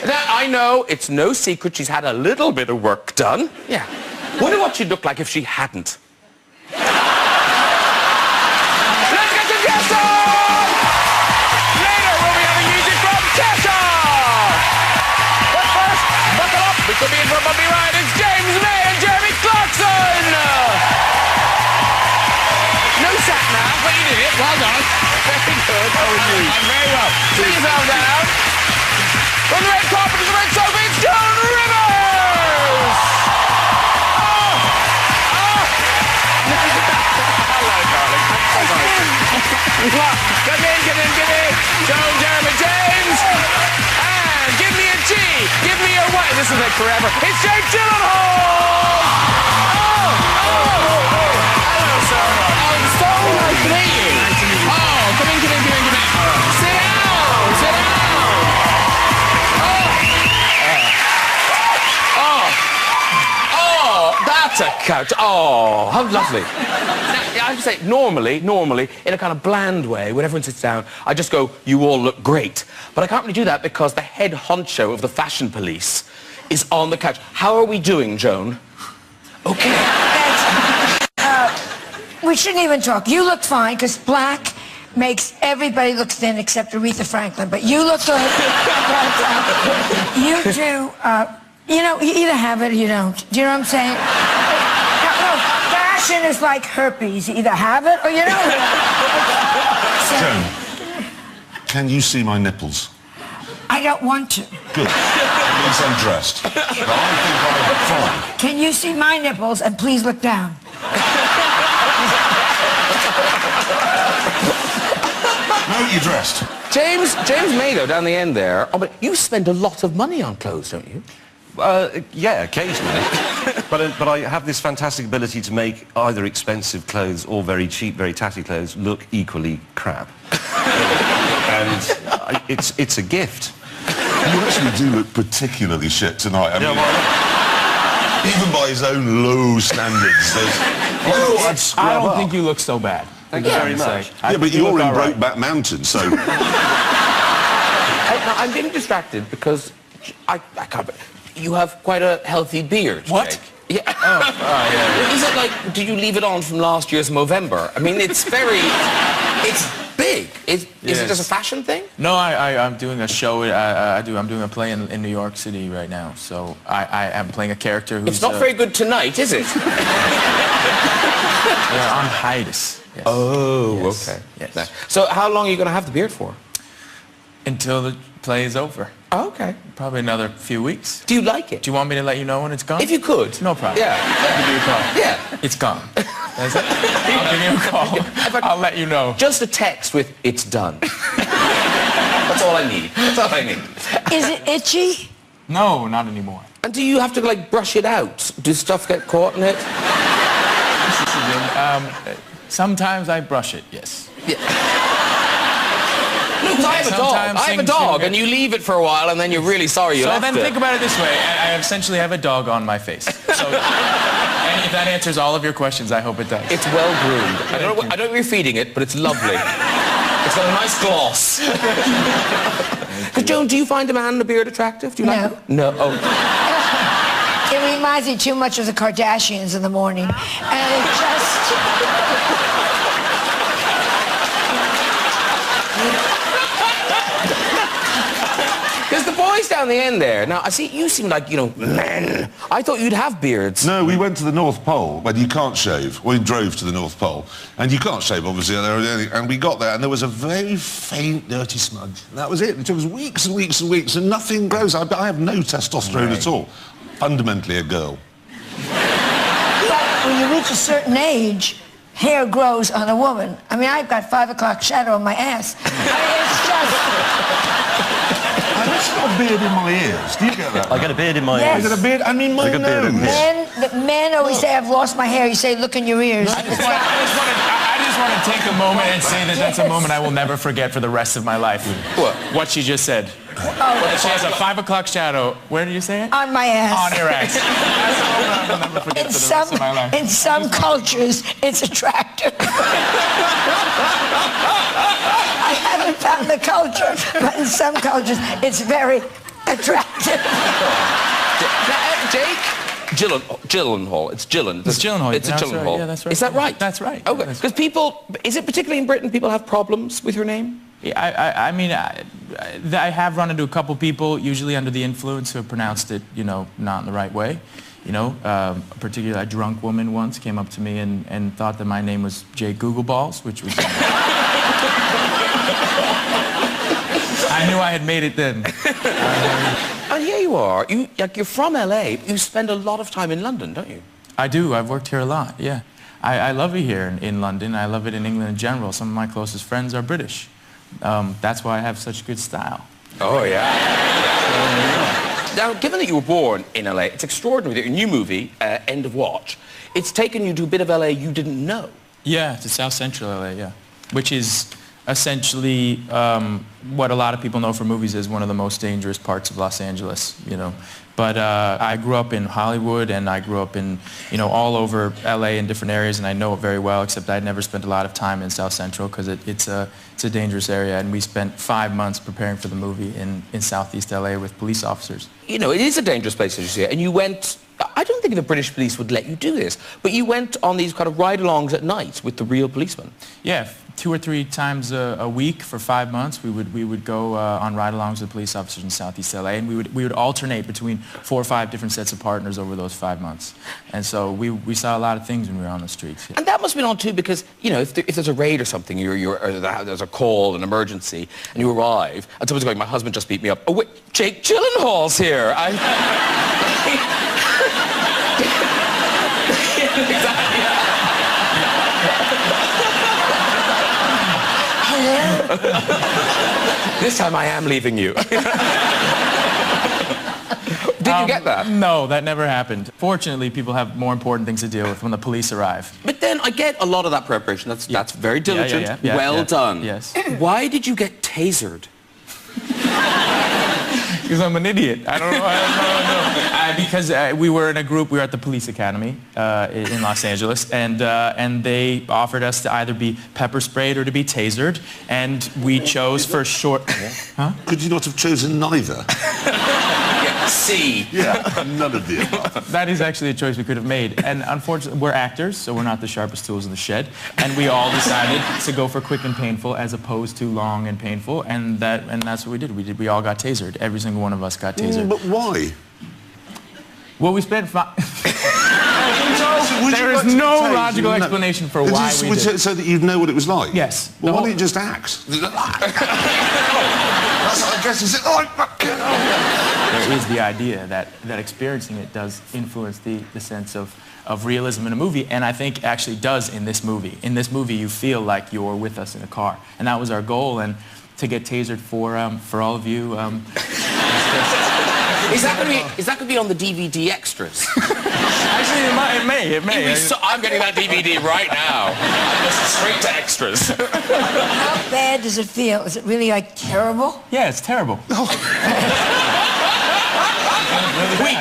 Now, I know it's no secret she's had a little bit of work done. Yeah. Wonder what she'd look like if she hadn't. Let's get some guests on! Later, we'll be having music from Kesha! But first, buckle up. We could be in for a bumpy ride. It's James May and Jeremy Clarkson! No sat now, but you did it. Well done. Very good. Oh, indeed. Very well. Sit yourself down. From the red carpet to the red sofa, it's Joan Rivers! Hello, darling. Come in. Joan, Jeremy, James. And give me a G. Give me a Y. This will take forever. It's Jake Gyllenhaal! Hello, sir. Oh, it's so nice to meet you. Nice to meet you. Oh, come in. Sit down. That's a couch. Oh, how lovely. Now, I have to say, normally, in a kind of bland way, when everyone sits down, I just go, you all look great. But I can't really do that because the head honcho of the fashion police is on the couch. How are we doing, Joan? Okay. We shouldn't even talk. You look fine, because black makes everybody look thin except Aretha Franklin. But you look good. You do... you know, you either have it or you don't. Do you know what I'm saying? No, fashion is like herpes. You either have it or you don't. Joan, can you see my nipples? I don't want to. Good. That means I'm dressed. But I think I'm fine. Can you see my nipples and please look down? No, you're dressed. James May, though, down the end there. Oh, but you spend a lot of money on clothes, don't you? Yeah, occasionally. but I have this fantastic ability to make either expensive clothes or very cheap, very tatty clothes look equally crap. And it's a gift. You actually do look particularly shit tonight. I mean, even by his own low standards. I don't think you look so bad. Thank you very much. Yeah, but you're in Brokeback Mountain, so... I'm getting distracted because I can't... You have quite a healthy beard, What? Jake. Yeah. Yeah. Is it like, do you leave it on from last year's Movember? I mean, it's very... It's big. Is it just a fashion thing? No, I'm doing a show. I'm doing a play in New York City right now. So I am playing a character who's... It's not very good tonight, is it? Yeah, on hiatus. Yes. Oh, yes. okay. Yes. So how long are you going to have the beard for? Until the play is over. Oh, okay. Probably another few weeks. Do you like it? Do you want me to let you know when it's gone? If you could. No problem. Yeah. I'll give you a call. Yeah. It's gone. That's it. I'll give you a call. I'll let you know. Just a text with, it's done. That's all I need. That's all I need. Is it itchy? No, not anymore. And do you have to, like, brush it out? Do stuff get caught in it? Sometimes I brush it, yes. Yeah. Look, I have a dog, and you leave it for a while, and then you're really sorry you left it. So then think about it this way. I essentially have a dog on my face. So and if that answers all of your questions, I hope it does. It's well groomed. I don't know if you're feeding it, but it's lovely. It's got a nice gloss. Because, Joan, do you find a man in a beard attractive? Do you like it? No. Oh. It reminds me too much of the Kardashians in the morning. And it just... There's the boys down the end there. Now, I see you seem like, you know, men. I thought you'd have beards. No, we went to the North Pole, but you can't shave. We drove to the North Pole, and you can't shave, obviously. And we got there, and there was a very faint, dirty smudge. And that was it. It took us weeks and weeks and weeks, and nothing grows. I have no testosterone at all. Fundamentally a girl. But when you reach a certain age, hair grows on a woman. I mean, I've got 5 o'clock shadow on my ass. It's just... I've got a beard in my ears. Do you get that? I get a beard in my Yes. ears. I get a beard? I mean, my nose. Men always say, I've lost my hair. You say, look in your ears. I just want to take a moment and say that that's a moment I will never forget for the rest of my life. What? What she just said. She has a 5 o'clock shadow. Where did you say it? On my ass. On your ass. That's a moment I will never forget for the rest of my life. In some cultures, it's attractive. I haven't found the culture, but in some cultures, it's very attractive. Jake? Gyllenhaal. It's Gyllen. It's Gyllenhaal. It's a Gyllenhaal. Right. Yeah, that's right. Is that right? That's right. Okay. Because people, is it particularly in Britain, people have problems with your name? Yeah, I mean, I have run into a couple people, usually under the influence, who have pronounced it, you know, not in the right way. You know, particularly a drunk woman once came up to me and thought that my name was Jake Google Balls, which was... I knew I had made it then. And here you are. You're from LA. You spend a lot of time in London, don't you? I do. I've worked here a lot, yeah. I love it here in London. I love it in England in general. Some of my closest friends are British. That's why I have such good style. Oh, yeah. Now, given that you were born in LA, it's extraordinary that your new movie, End of Watch, it's taken you to a bit of LA you didn't know. Yeah, to South Central LA, yeah. Which is essentially what a lot of people know from movies is one of the most dangerous parts of Los Angeles, you know. But I grew up in Hollywood, and I grew up in, you know, all over LA in different areas, and I know it very well, except I'd never spent a lot of time in South Central because it's a dangerous area, and we spent 5 months preparing for the movie in Southeast LA with police officers. You know, it is a dangerous place, as you say, and you went... I don't think the British police would let you do this, but you went on these kind of ride-alongs at night with the real policemen. Yeah, 2 or 3 times a week for 5 months, we would go on ride-alongs with police officers in Southeast LA, and we would alternate between 4 or 5 different sets of partners over those 5 months. And so we saw a lot of things when we were on the streets. Yeah. And that must have been on too, because, you know, if there's a raid or something, or there's a call, an emergency, and you arrive, and someone's going, my husband just beat me up. Oh, wait, Jake Gyllenhaal's here. This time I am leaving you. Did you get that? No, that never happened. Fortunately, people have more important things to deal with when the police arrive. But then I get a lot of that preparation. That's very diligent. Well done. Yes. Why did you get tasered? Because I'm an idiot. I don't know. Because we were in a group. We were at the police academy in Los Angeles, and they offered us to either be pepper sprayed or to be tasered, and we chose for short. Huh? Could you not have chosen neither? C. Yeah, none of the above. That is actually a choice we could have made. And unfortunately, we're actors, so we're not the sharpest tools in the shed. And we all decided to go for quick and painful as opposed to long and painful. And that's what we did. We all got tasered. Every single one of us got tasered. But why? Well, we spent there is no logical explanation for why we did it. So that you'd know what it was like? Yes. Well, why don't you just act? That's what I guess is it. There is the idea that experiencing it does influence the sense of realism in a movie, and I think actually does in this movie. In this movie, you feel like you're with us in a car, and that was our goal. And to get tasered for all of you. Is that going to be on the DVD extras? Actually, it may. I'm getting that DVD right now. Just straight to extras. How bad does it feel? Is it really, like, terrible? Yeah, it's terrible.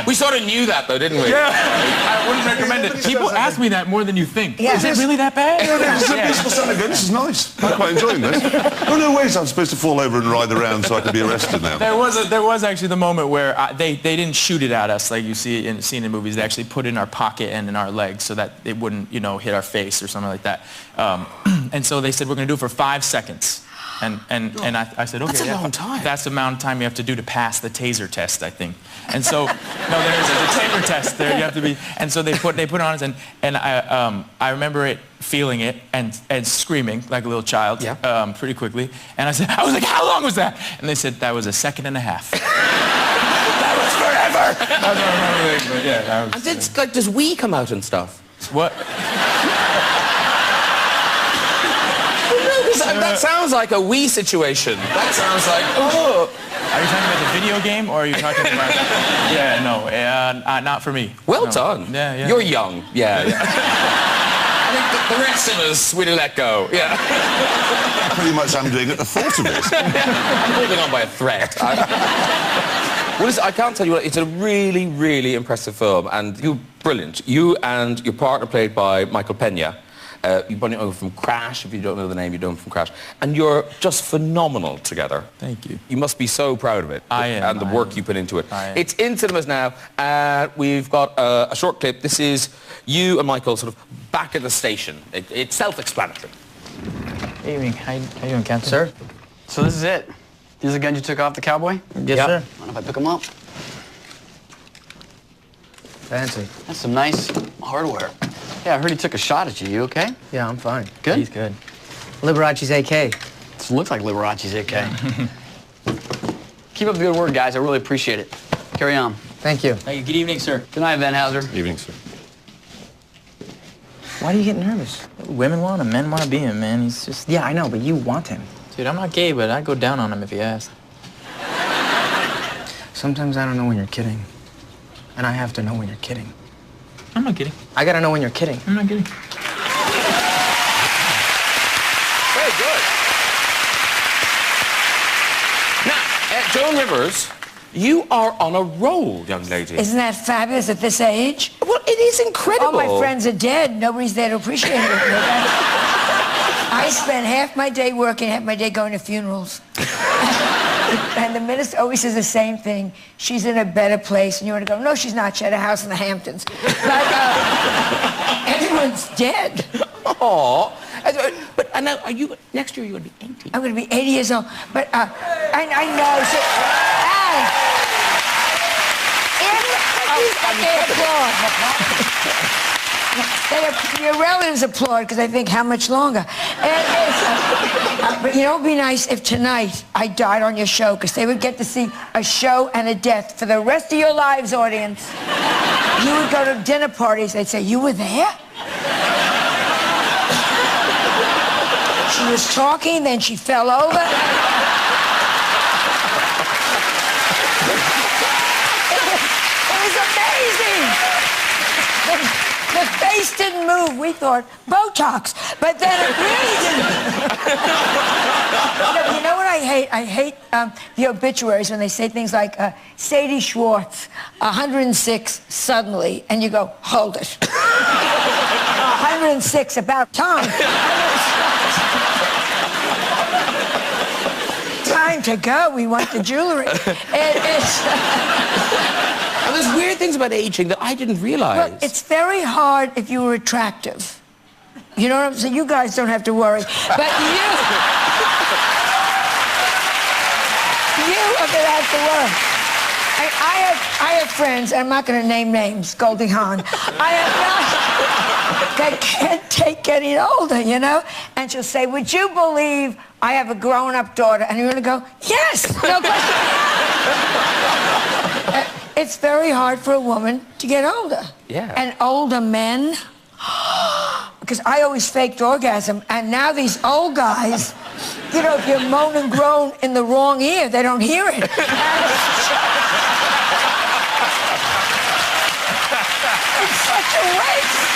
We sort of knew that, though, didn't we? Yeah. I wouldn't recommend it. People ask me that more than you think. Yeah. Is it really that bad? This is nice. I'm quite enjoying this. Oh, no ways I'm supposed to fall over and wride around so I can be arrested now. There was actually the moment where they didn't shoot it at us like you see in movies. They actually put it in our pocket and in our legs so that it wouldn't, you know, hit our face or something like that. And so they said, we're going to do it for 5 seconds. And I said, okay, that's a long time. That's the amount of time you have to do to pass the taser test, I think. And so, no, there's a taser test there. You have to be. And so they put it on us, and I remember feeling it and screaming like a little child, pretty quickly. And I was like, how long was that? And they said that was 1.5 seconds. That was forever. That's what I remember thinking, yeah. And it's like, does we come out and stuff? What? That sounds like a Wii situation. That sounds like, oh. Are you talking about the video game, or are you talking about... Yeah, no, not for me. Well done. Yeah. You're young. Yeah. I think the rest of us, we'll let go. Yeah. Pretty much I'm doing it the thought of it. I'm holding on by a thread. Well, listen, I can't tell you what, it's a really, really impressive film, and you're brilliant. You and your partner, played by Michael Peña, You brought it over from Crash. If you don't know the name, you don't from Crash. And you're just phenomenal together. Thank you. You must be so proud of it. I am. And the work you put into it. I am. It's in cinemas now. We've got a short clip. This is you and Michael sort of back at the station. It's self-explanatory. Good evening. How you doing, Captain? Sir? So this is it. These are the guns you took off the cowboy? Yes, sir. Mind if I pick them up? Fancy. That's some nice hardware. Yeah, I heard he took a shot at you. You okay? Yeah, I'm fine. Good? He's good. Liberace's AK. This looks like Liberace's AK. Keep up the good work, guys. I really appreciate it. Carry on. Thank you. Thank you. Good evening, sir. Good night, Van Hauser. Evening, sir. Why do you get nervous? Women want him, men want to be him, man. He's just... Yeah, I know, but you want him. Dude, I'm not gay, but I'd go down on him if he asked. Sometimes I don't know when you're kidding. And I have to know when you're kidding. I'm not kidding. I gotta know when you're kidding. I'm not kidding. Very good. Now, Joan Rivers, you are on a roll, young lady. Isn't that fabulous at this age? Well, it is incredible. All my friends are dead. Nobody's there to appreciate it. I spend half my day working, half my day going to funerals. And the minister always says the same thing. She's in a better place. And you want to go, no, she's not. She had a house in the Hamptons. But everyone's dead. Aw. But now, are you, next year you're going to be 80. I'm going to be 80 years old. But I know. So, your relatives applaud because I think, how much longer? But you know, it would be nice if tonight I died on your show, because they would get to see a show and a death for the rest of your lives, audience. You would go to dinner parties. They'd say, you were there? She was talking, then she fell over. It was amazing. The face didn't move. We thought Botox, but then it really didn't. You know what I hate? I hate the obituaries when they say things like Sadie Schwartz, 106 suddenly, and you go, hold it. 106, about time. Time to go. We want the jewelry. And there's weird things about aging that I didn't realize. Look, it's very hard if you were attractive. You know what I'm saying? You guys don't have to worry. But you are going to have to worry. I have friends, and I'm not going to name names, Goldie Hawn. I have not, that can't take getting older, you know? And she'll say, would you believe I have a grown-up daughter? And you're going to go, yes, no question. It's very hard for a woman to get older. Yeah. And older men, because I always faked orgasm, and now these old guys, you know, if you moan and groan in the wrong ear, they don't hear it. It's such a waste.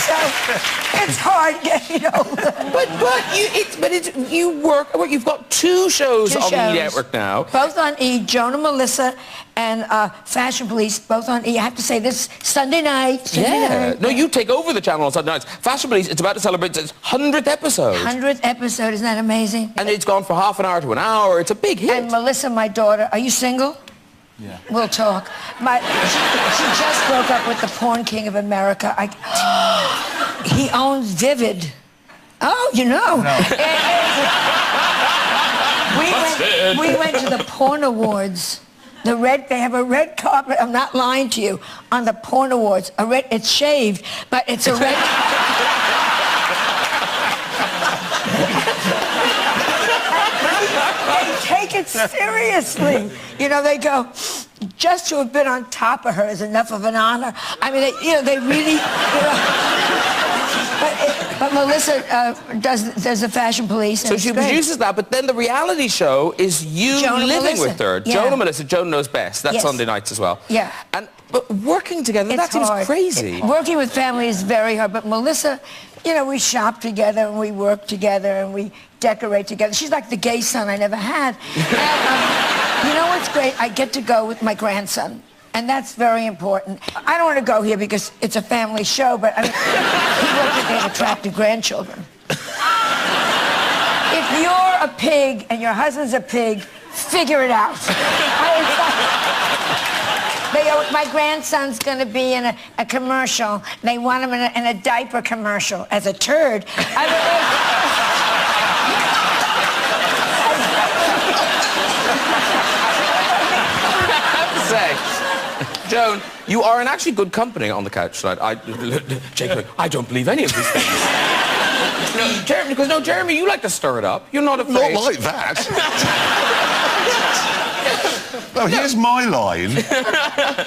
So it's hard getting older. You work. Well, you've got two shows on the network now. Both on E. Joan and Melissa and Fashion Police, both on E. I have to say this Sunday night. Sunday night. No, you take over the channel on Sunday nights. Fashion Police, it's about to celebrate its 100th episode. 100th episode, isn't that amazing? And it's gone for half an hour to an hour. It's a big hit. And Melissa, my daughter, are you single? Yeah. We'll talk. She just broke up with the porn king of America. He owns Vivid. Oh, you know. No. We went to the Porn Awards. They have a red carpet. I'm not lying to you. On the Porn Awards, it's shaved, but it's a red. They take it seriously. You know, they go, just to have been on top of her is enough of an honor. I mean, they really, But Melissa does the Fashion Police. So she produces that, but then the reality show is you living with her. Yeah. Joan and Melissa, Joan Knows Best. That's Yes. Sunday nights as well. Yeah. But working together, that seems crazy. Working with family is very hard, but Melissa, you know, we shop together and we work together and we decorate together. She's like the gay son I never had. And, you know what's great? I get to go with my grandson. And that's very important. I don't want to go here because it's a family show, but I mean, people think they have attractive grandchildren. If you're a pig and your husband's a pig, figure it out. My grandson's going to be in a commercial. They want him in a diaper commercial as a turd. I have to say, Joan, you are in actually good company on the couch tonight. Jake, I don't believe any of these things. No, Jeremy, because no, Jeremy, you like to stir it up. You're not afraid. Not like that. Well, here's my line.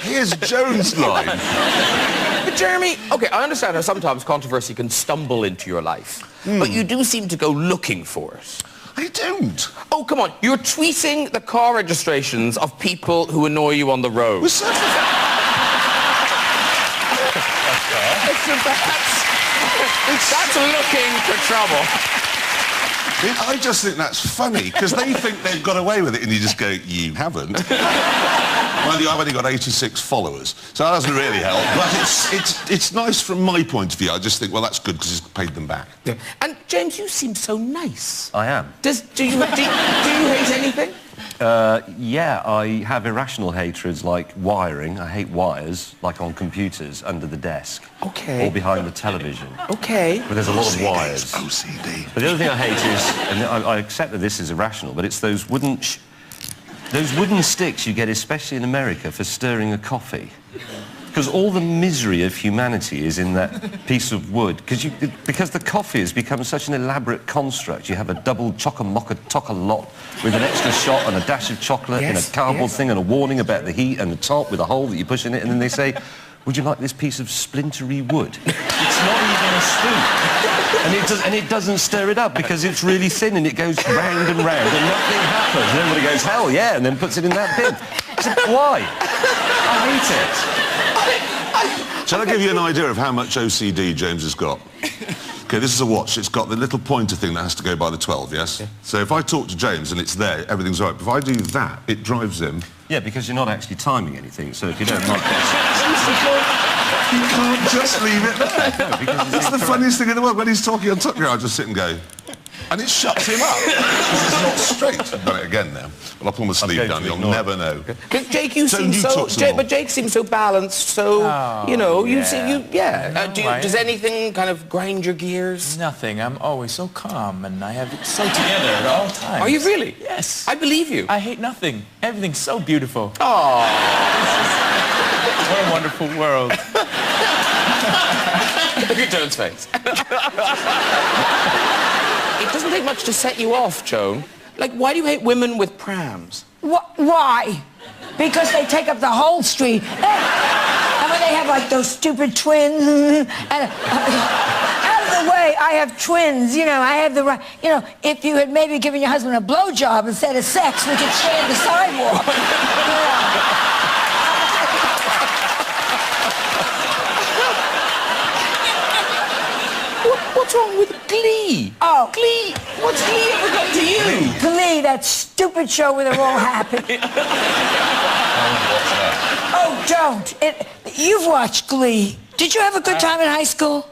Here's Joan's line. But Jeremy, okay, I understand how sometimes controversy can stumble into your life, but you do seem to go looking for it. I don't. Oh, come on. You're tweeting the car registrations of people who annoy you on the road. That's looking for trouble. I just think that's funny, because they think they've got away with it, and you just go, you haven't. Well, I've only got 86 followers, so that doesn't really help. But it's nice from my point of view. I just think, well, that's good, because he's paid them back. Yeah. And, James, you seem so nice. I am. Do you hate anything? Yeah, I have irrational hatreds like wiring. I hate wires, like on computers, under the desk. Okay. Or behind the television. Okay. But there's a lot of wires. OCD. But the other thing I hate is, and I accept that this is irrational, but it's those wooden sticks you get, especially in America, for stirring a coffee. Because all the misery of humanity is in that piece of wood. Because the coffee has become such an elaborate construct. You have a double chock-a-mock-a-tock-a-lot with an extra shot and a dash of chocolate in a cardboard thing and a warning about the heat and the top with a hole that you push in it, and then they say, would you like this piece of splintery wood? It's not even a spoon. And it doesn't stir it up because it's really thin and it goes round and round and nothing happens. And everybody goes, hell yeah, and then puts it in that bin. So why? I hate it. Shall I give you an idea of how much OCD James has got? OK, this is a watch. It's got the little pointer thing that has to go by the 12, yes? Yeah. So if I talk to James and it's there, everything's all right. But if I do that, it drives him. Yeah, because you're not actually timing anything, so if you don't like You can't just leave it there. No, because it's the funniest thing in the world. When he's talking on top here, I just sit and go, and it shuts him up. It's not straight. I've done it again now. Well, I'll pull my sleeve down. You'll never know. Because Jake, you seem so... but Jake seems so balanced, so, you know, you seem... Does anything kind of grind your gears? Nothing. I'm always so calm, and I have it so together at all times. Are you really? Yes. I believe you. I hate nothing. Everything's so beautiful. Oh. What a wonderful world. Look at Joan's face. It doesn't take much to set you off, Joan. Like, why do you hate women with prams? Why? Because they take up the whole street. And when they have, like, those stupid twins... and, out of the way, I have twins, you know, I have the right... You know, if you had maybe given your husband a blowjob instead of sex, we could stay on the sidewalk. What's wrong with Glee? Oh. Glee? What's Glee ever done to you? Glee, that stupid show where they're all happy. Oh, don't. You've watched Glee. Did you have a good time in high school?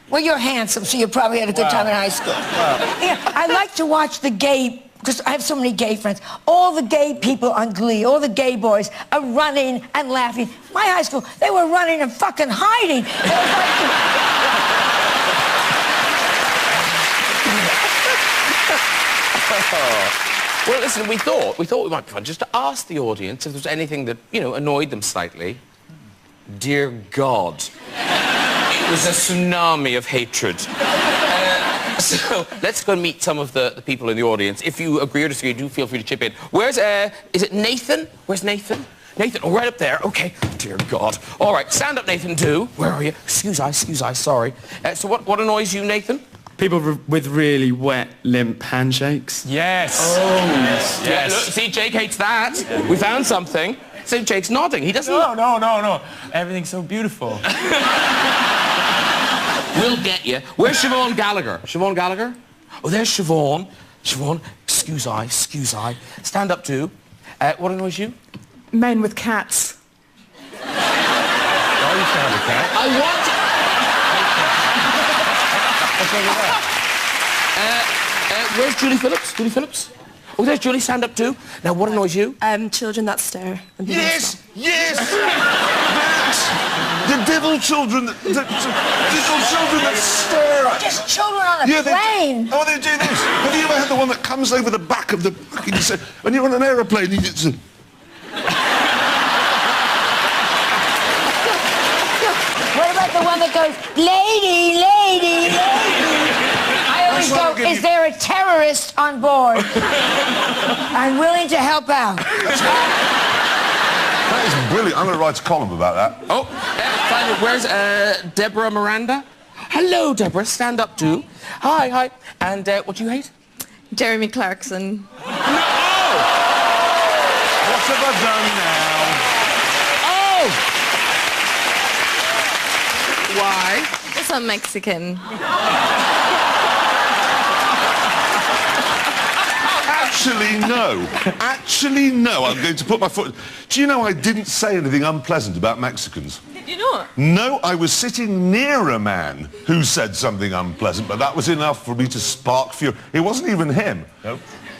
Well, you're handsome, so you probably had a good time in high school. Yeah, I like to watch the gay... Because I have so many gay friends. All the gay people on Glee, all the gay boys are running and laughing. My high school, they were running and fucking hiding. Well, listen, we thought it might be fun just to ask the audience if there was anything that, you know, annoyed them slightly. Dear God. It was a tsunami of hatred. So let's go and meet some of the people in the audience. If you agree or disagree, do feel free to chip in. Where's, is it Nathan? Where's Nathan? Nathan, oh, right up there. Okay. Dear God. All right, stand up, Nathan, do. Where are you? Excuse I, sorry. So what annoys you, Nathan? People with really wet, limp handshakes. Yes. Oh, yes. Yeah, look, see, Jake hates that. Yeah. We found something. So Jake's nodding. He doesn't... No. Everything's so beautiful. We'll get you. Where's Siobhan Gallagher? Siobhan Gallagher? Oh, there's Siobhan. Siobhan, excuse I. Stand up, too. What annoys you? Men with cats. used to have a cat. I want... Where's Julie Phillips? Julie Phillips? Oh, there's Julie. Stand up too. Now, what annoys you? Children that stare. And Yes! Yes! The devil children that... The devil children that stare at... Just children on a plane. They do this. Have you ever had the one that comes over the back of the... When you're on an aeroplane, you just... What about the one that goes, lady, lady, lady? I always go, is there a terrorist on board? I'm willing to help out. That is brilliant. I'm going to write a column about that. Oh, finally, where's Deborah Miranda? Hello, Deborah. Stand up too. Hi, hi. And what do you hate? Jeremy Clarkson. What have I done now? Oh! Why? Because I'm Mexican. Actually, no. Actually, no. I'm going to put my foot... Do you know I didn't say anything unpleasant about Mexicans? Did you not? No, I was sitting near a man who said something unpleasant, but that was enough for me to spark fury. It wasn't even him. Nope.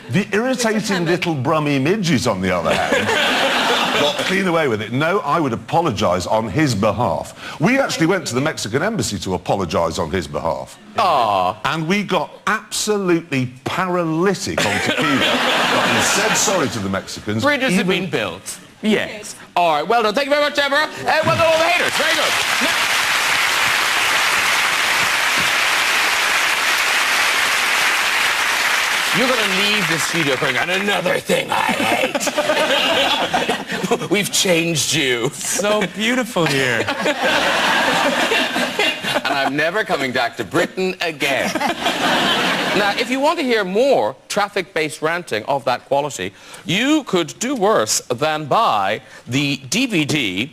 The irritating little brummy midges, on the other hand, got clean away with it. No, I would apologise on his behalf. We actually went to the Mexican embassy to apologise on his behalf. Ah. And we got absolutely paralytic on tequila. But we said sorry to the Mexicans. Bridges have been built. Yes. All right, well done. Thank you very much, Deborah. Well done, all the haters. Very good. You're going to leave the studio going, and another thing I hate. We've changed you. So beautiful here. And I'm never coming back to Britain again. Now, if you want to hear more traffic-based ranting of that quality, you could do worse than buy the DVD,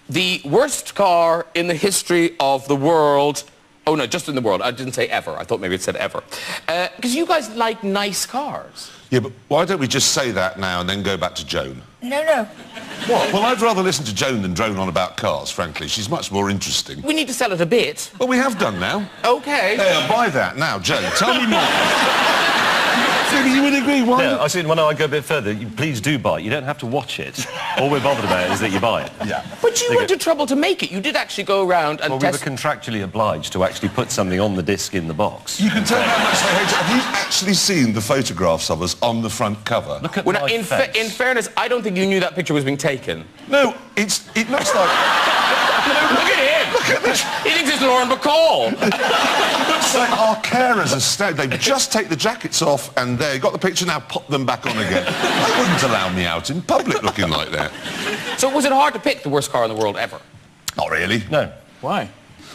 The Worst Car in the History of the World. Oh, no, just in the world. I didn't say ever. I thought maybe it said ever. Because you guys like nice cars. Yeah, but why don't we just say that now and then go back to Joan? No, no. What? Well, I'd rather listen to Joan than drone on about cars, frankly. She's much more interesting. We need to sell it a bit. Well, we have done now. Okay. There, buy that now, Joan. Tell me more. You would agree, why? Yeah, I see. When I go a bit further, please do buy it. You don't have to watch it. All we're bothered about is that you buy it. Yeah. But you went to trouble to make it. You did actually go around and Well, we were contractually obliged to actually put something on the disc in the box. You can tell how much they hate it. Have you actually seen the photographs of us on the front cover? Look at Well, my in face. fairness, I don't think you knew that picture was being taken. No, it looks like... Look at him! Look at this! He thinks it's Lauren Bacall. It looks like our carers are stayed. They just take the jackets off and they got the picture, now pop them back on again. They wouldn't allow me out in public looking like that. So was it hard to pick the worst car in the world ever? Not really. No. Why?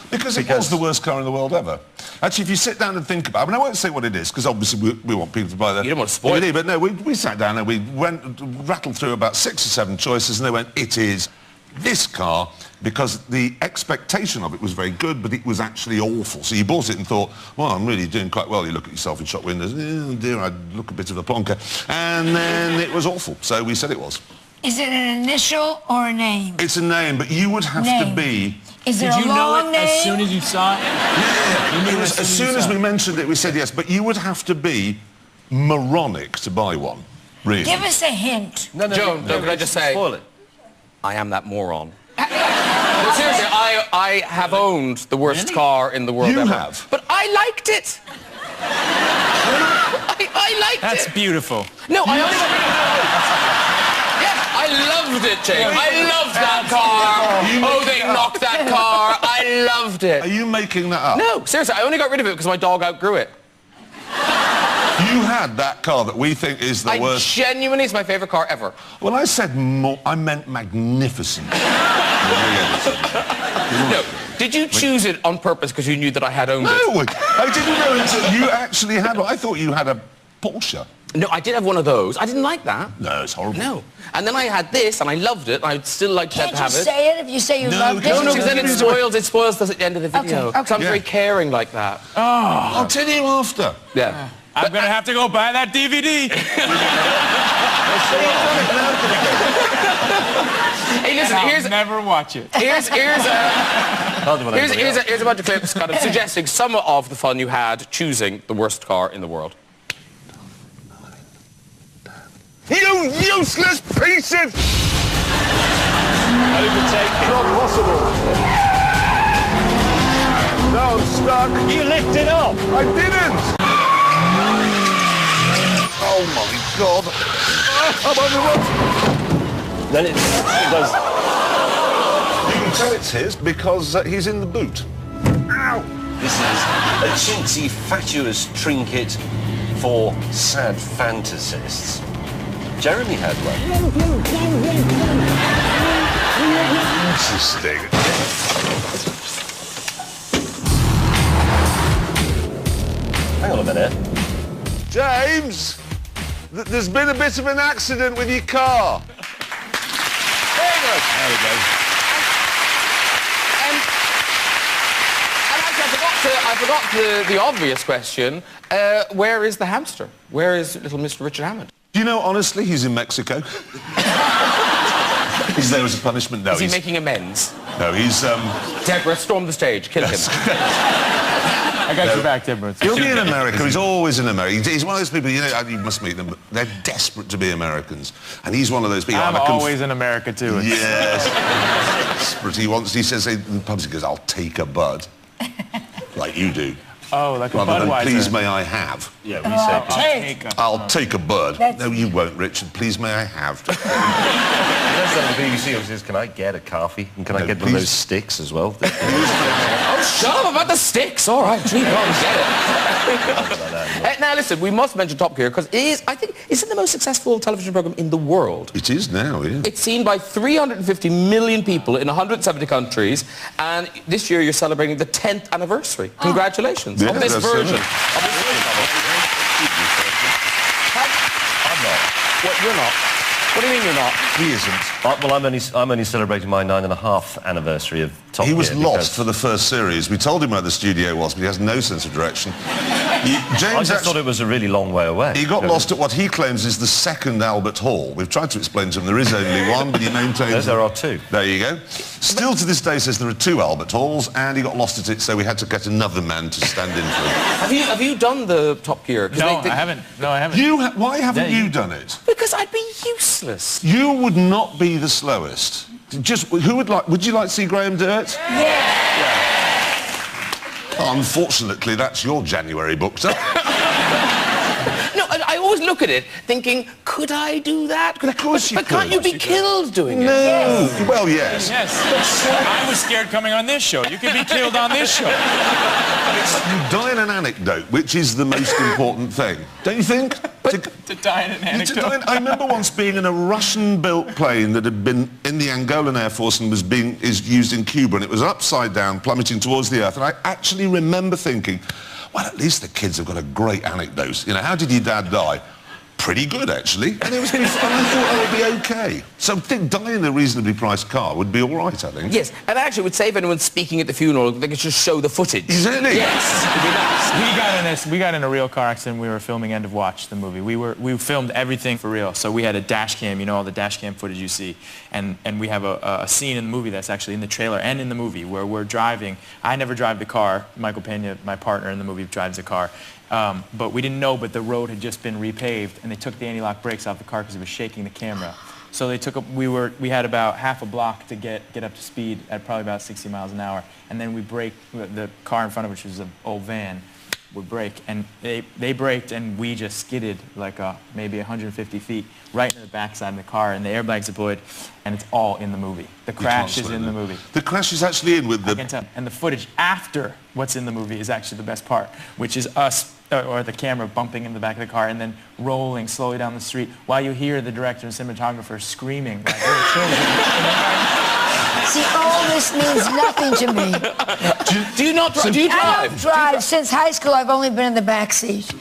Because it was the worst car in the world ever. Actually, if you sit down and think about it, I mean, I won't say what it is, because obviously we want people to buy the... You don't want to spoil it. But no, we sat down and we rattled through about 6 or 7 choices, and they went, it is this car, because the expectation of it was very good, but it was actually awful. So you bought it and thought, well, I'm really doing quite well. You look at yourself in shop windows, oh dear, I look a bit of a plonker. And then it was awful, so we said it was. Is it an initial or a name? It's a name, but you would have to be... Is it Did a you know long it name? as soon as you saw it? Yeah. You knew As soon as we mentioned it, we said yes, but you would have to be moronic to buy one, really. Give us a hint. No, Joan, could I just say... Spoil it. I am that moron. But seriously, I have owned the worst car in the world You ever. have? But I liked it. I liked That's it. beautiful. No, I only... Yeah, I loved it, Jake. I loved that car. Oh, they knocked that car. I loved it. Are you making that up? No, seriously, I only got rid of it because my dog outgrew it. You had that car that we think is the worst. Genuinely, it's my favourite car ever. When I said I meant magnificent. No, did you choose it on purpose because you knew that I had owned it? No, I didn't know until you actually had one. I thought you had a Porsche. No, I did have one of those. I didn't like that. No, it's horrible. No. And then I had this, and I loved it. I'd still like to Can't have you it. say it if you say you loved it? No, because then it spoils us at the end of the video. Okay, So I'm very caring like that. Oh. I'll tell you after. Yeah. I'm going to have to go buy that DVD. Hey, listen, here's never watch it. here's a bunch of clips kind of suggesting some of the fun you had choosing the worst car in the world. You useless piece of... Overtake it. Not possible. No, I'm stuck. You lift it up. I didn't. Oh my God. I'm on the run. Then it does. You can tell it's his because he's in the boot. Ow! This is a chintzy, fatuous trinket for sad fantasists. Jeremy had one. Interesting. Hang on a minute. James, there's been a bit of an accident with your car. There we go. And actually, I forgot the obvious question. Where is the hamster? Where is little Mr. Richard Hammond? Do you know, honestly, he's in Mexico. He's there as a punishment. No, Is he making amends? No, he's... Deborah, storm the stage. Kill him. I got your back, Deborah. He'll be in America. He's always in America. He's one of those people, you know, you must meet them, but they're desperate to be Americans. And he's one of those people... I'm always in America, too. Yes. Desperate. He says in the pubs, he goes, I'll take a bud. Like you do. Oh, like a Rather than, Budweiser. please may I have. Yeah, we say... I'll take a bud. No, you won't, Richard. Please may I have. That's on the BBC. It says, can I get a coffee? And can I get one of those sticks as well? Oh, shut up about the sticks. All right, gee, go on, get it. Now, listen, we must mention Top Gear because I think it's the most successful television program in the world. It is now, yeah. It's seen by 350 million people in 170 countries, and this year you're celebrating the 10th anniversary. Congratulations on this version. I'm not. What, you're not? What do you mean you're not? He isn't. Well, I'm only celebrating my 9.5th anniversary of Top Gear. He was lost for the first series. We told him where the studio was, but he has no sense of direction. I just thought it was a really long way away. He got lost at what he claims is the second Albert Hall. We've tried to explain to him there is only one, but he maintains... There are two. There you go. Still to this day says there are two Albert Halls, and he got lost at it, so we had to get another man to stand in for him. Have you done the Top Gear? No, I haven't. No, I haven't. Why haven't you done it? Because I'd be useless. You would not be the slowest. Would you like to see Graham do it? Yeah. Unfortunately, that's your January booked up. No, I always look at it thinking, could I do that? Of course you But could. can't you be killed doing it? No. Well, yes. Yes. I was scared coming on this show. You could be killed on this show. You die in an anecdote, which is the most important thing. Don't you think? To die in an anecdote. I remember once being in a Russian-built plane that had been in the Angolan Air Force and is used in Cuba, and it was upside down, plummeting towards the earth, and I actually remember thinking, well, at least the kids have got a great anecdote. You know, how did your dad die? Pretty good, actually. And it was and I thought I would be OK. So I think dying in a reasonably priced car would be all right, I think. Yes, and actually it would save anyone speaking at the funeral. They could just show the footage. Exactly. Yes. We got in a real car accident. We were filming End of Watch, the movie. We filmed everything for real. So we had a dash cam, you know, all the dash cam footage you see. And we have a scene in the movie that's actually in the trailer and in the movie where we're driving. I never drive the car. Michael Pena, my partner in the movie, drives the car. But we didn't know, but the road had just been repaved, and they took the anti-lock brakes off the car because it was shaking the camera. So they took we had about half a block to get up to speed at probably about 60 miles an hour, and then we braked. The car in front of us, which was an old van, would brake, and they braked, and we just skidded like maybe 150 feet right in the backside of the car, and the airbags deployed, and it's all in the movie. The crash is in the movie. The crash is actually in with the... I can tell. And the footage after what's in the movie is actually the best part, which is us, or the camera bumping in the back of the car and then rolling slowly down the street while you hear the director and cinematographer screaming like little children. See, all this means nothing to me. Do you not drive? Do you drive? I don't drive. Since high school, I've only been in the back seat. So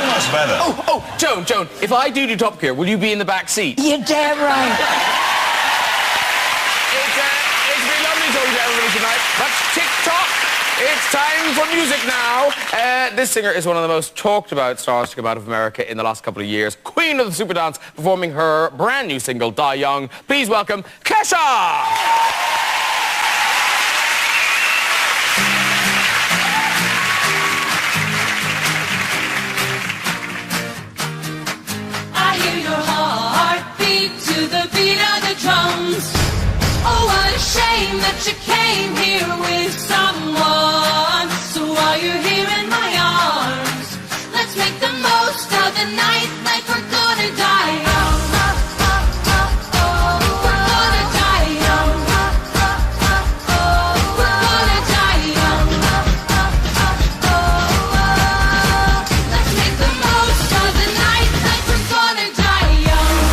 much better. Oh, Joan, if I do Top Gear, will you be in the back seat? You're damn right. It's been lovely talking to everybody tonight. That's TikTok. It's time for music now. This singer is one of the most talked about stars to come out of America in the last couple of years. Queen of the Super Dance, performing her brand new single, Die Young. Please welcome Kesha! Oh, what a shame that you came here with someone. So while you're here in my arms, let's make the most of the night like we're gonna die young. We're gonna die young. We're gonna die young. Let's make the most of the night like we're gonna die young.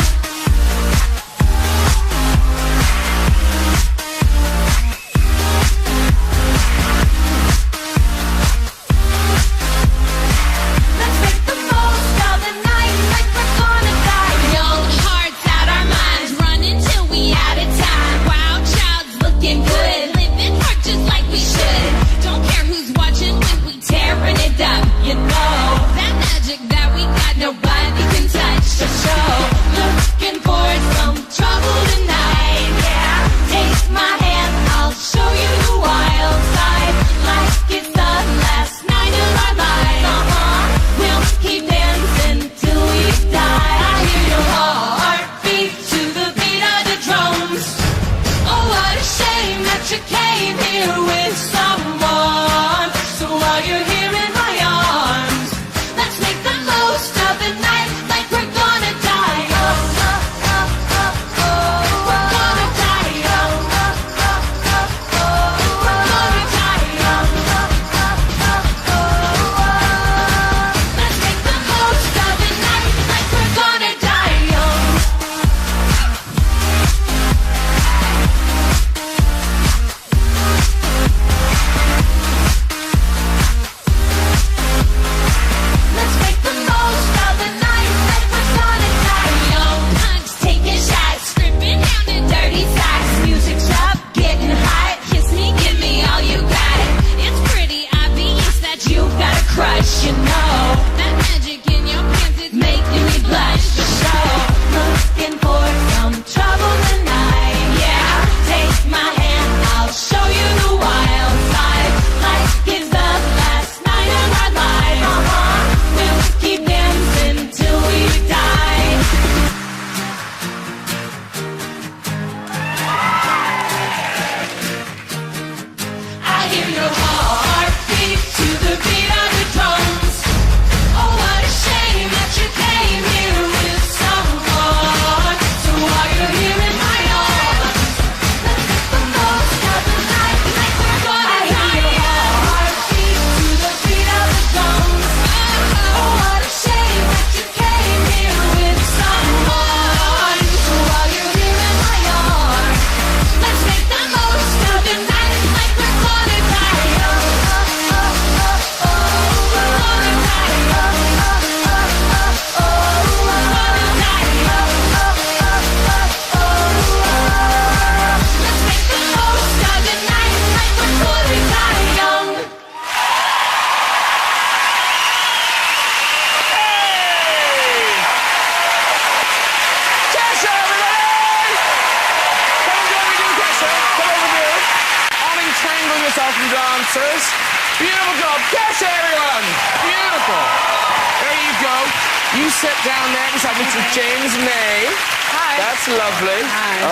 dancers. Beautiful job. Kesha, everyone. Beautiful. There you go. You sit down there beside Mr. James May. Hi. That's lovely. Hi.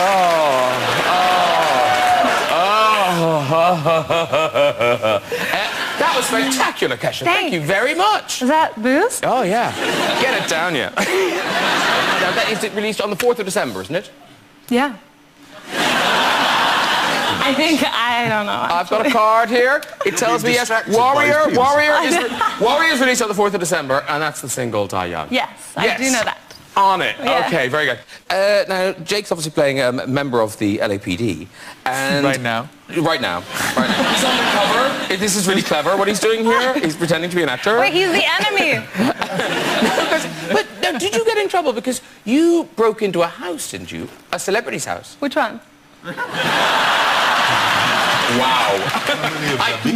That was spectacular, Kesha. Thank you very much. Is that booze? Oh, yeah. Get it down, yeah. Now, that is released on the 4th of December, isn't it? Yeah. I don't know. I've got a card here. It tells me, yes, Warrior is released on the 4th of December, and that's the single, Die Young. Yes, I do know that. On it. Yeah. Okay, very good. Now, Jake's obviously playing a member of the LAPD. And Right now. Right now. He's undercover. This is really clever, what he's doing here. He's pretending to be an actor. Wait, he's the enemy. But no, did you get in trouble? Because you broke into a house, didn't you? A celebrity's house. Which one? Wow.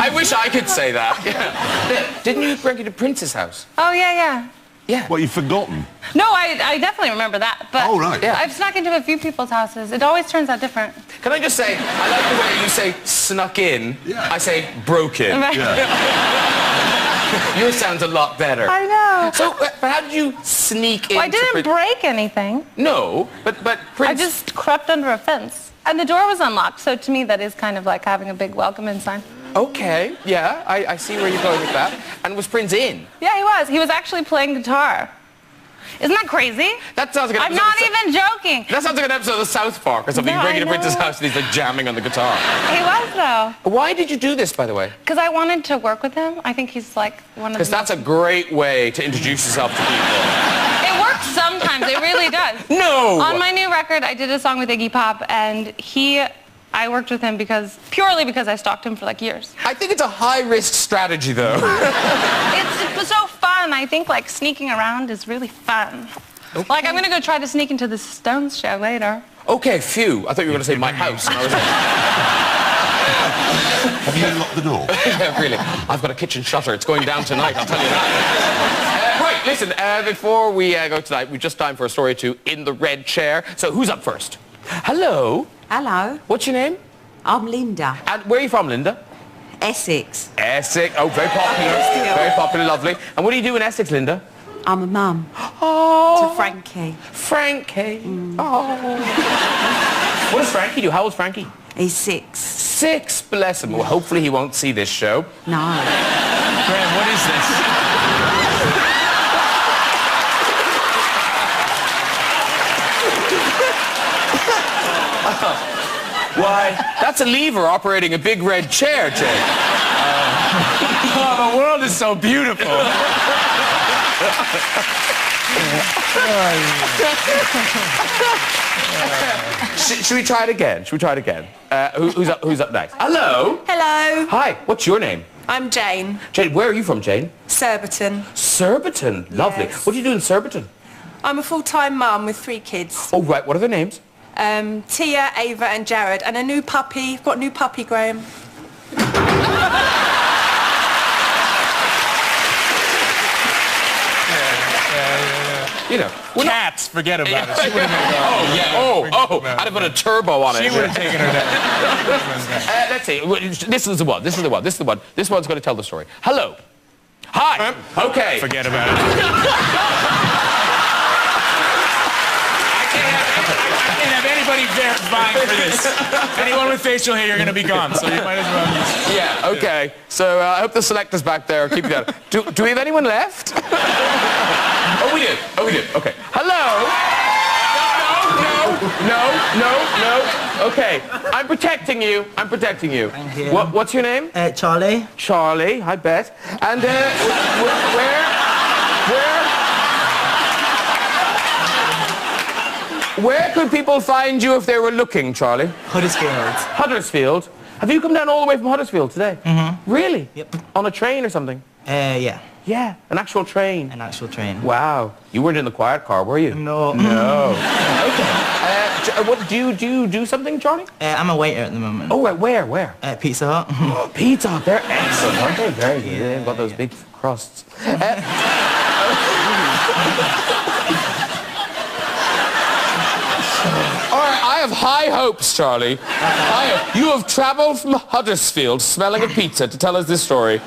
I wish I could say that. Yeah. Didn't you break into Prince's house? Oh, yeah. Yeah. What, you've forgotten? No, I definitely remember that. But Oh, right. Yeah. I've snuck into a few people's houses. It always turns out different. Can I just say, I like the way you say snuck in. Yeah. I say broke in. Right. Yours sounds a lot better. I know. So, but how did you sneak in? Well, I didn't break anything. No, but Prince... I just crept under a fence. And the door was unlocked, so to me that is kind of like having a big welcome in sign. Okay, yeah, I see where you're going with that. And was Prince in? Yeah, he was. He was actually playing guitar. Isn't that crazy? That sounds like an I'm episode not of even joking. That sounds like an episode of South Park or something. No, You break into I Prince's know. house and he's like jamming on the guitar. He was, though. Why did you do this, by the way? Because I wanted to work with him. I think he's like one of the... Because that's a great way to introduce yourself to people. It works sometimes. It really does. No! On my new record, I did a song with Iggy Pop, and I worked with him purely because I stalked him for like years. I think it's a high-risk strategy, though. It's so fun. I think like sneaking around is really fun. Okay. Like I'm gonna go try to sneak into the Stones show later. Okay, phew. I thought you were going to say my house. And I was like... Have you unlocked the door? Yeah, really. I've got a kitchen shutter. It's going down tonight, I'll tell you that. Right, listen, before we go tonight, we've just time for a story or two in the red chair. So who's up first? Hello. Hello, What's your name? I'm Linda, And where are you from, Linda? Essex. Essex. Oh, very popular. Very popular, lovely. And what do you do in Essex, Linda? I'm a mum Oh. to Frankie. Frankie. Oh. What does Frankie do? How old's Frankie? He's 6. 6, bless him. Well, hopefully he won't see this show. No. Graham, what is this? Why, that's a lever operating a big red chair, Jake. Oh, the world is so beautiful. Should we try it again? Who's up next? Hello. Hello, Hi, what's your name? I'm Jane. Jane, where are you from, Jane? Surbiton. Surbiton. Lovely. Yes. What do you do in Surbiton? I'm a full-time mum with 3 kids. Oh, right. What are their names? Tia, Ava and Jared. And a new puppy. Got a new puppy, Graham. You know. Cats, forget about it. She would have Oh, yeah. I'd have put a turbo on it. She would have taken her down. Let's see. This is the one. This one's going to tell the story. Hello. Hi. Okay. Forget about it. I can't have anybody verifying for this. Anyone with facial hair, you're going to be gone, so you might as well use... Yeah, okay. So I hope the selectors back there keep that. Do we have anyone left? Oh, we do. Okay. Hello? No. Okay. I'm protecting you. Thank you. What's your name? Charlie. Charlie, I bet. And where could people find you if they were looking, Charlie? Huddersfield. Huddersfield. Have you come down all the way from Huddersfield today? Mm-hmm. Really? Yep. On a train or something? Yeah. Yeah, an actual train. An actual train. Wow. You weren't in the quiet car, were you? No. No. Okay. What do you do something, Charlie? I'm a waiter at the moment. Oh, right. Where? Pizza Hut. Oh, Pizza Hut. They're excellent, aren't they? Very good. They've got those big crusts. All right, I have high hopes, Charlie. You have travelled from Huddersfield smelling a pizza to tell us this story.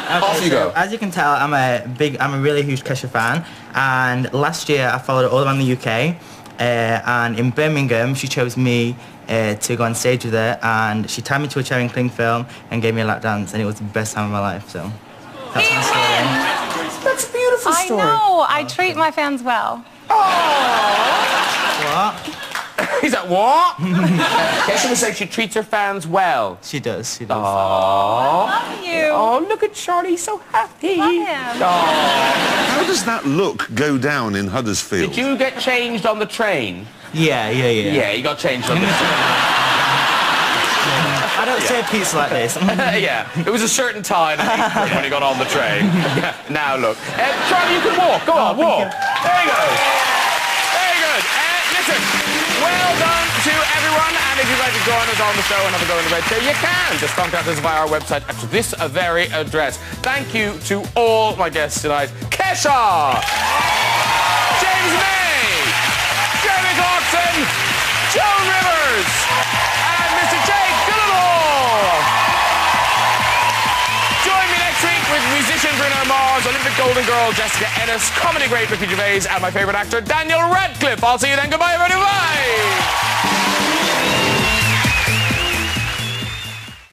Okay, Off you go. As you can tell, I'm a really huge Kesha fan, and last year I followed her all around the UK, and in Birmingham she chose me to go on stage with her, and she tied me to a chair in cling film and gave me a lap dance, and it was the best time of my life. So that's my story. That's a beautiful story. I know. I treat my fans well. What? He's like, what? Kesha was saying she treats her fans well. She does. Aww. Love you. Oh, look at Charlie, he's so happy. Love him. How does that look go down in Huddersfield? Did you get changed on the train? Yeah. Yeah, you got changed on the train. I don't say pizza like this. Yeah, it was a certain time when he got on the train. Yeah. Now look. Charlie, you can walk. Go on, walk. There you go. Very good. Listen, well done to everyone, and if you'd like to join us on the show and have a go in the red chair, you can. Just contact us via our website at this very address. Thank you to all my guests tonight. Kesha! James May! Jeremy Clarkson! Joan Rivers! And Mr. Jake Gyllenhaal! Join me next week with musician Bruno Mars, Olympic Golden Girl Jessica Ennis, comedy great Ricky Gervais, and my favourite actor Daniel Radcliffe. I'll see you then. Goodbye, everybody. Bye!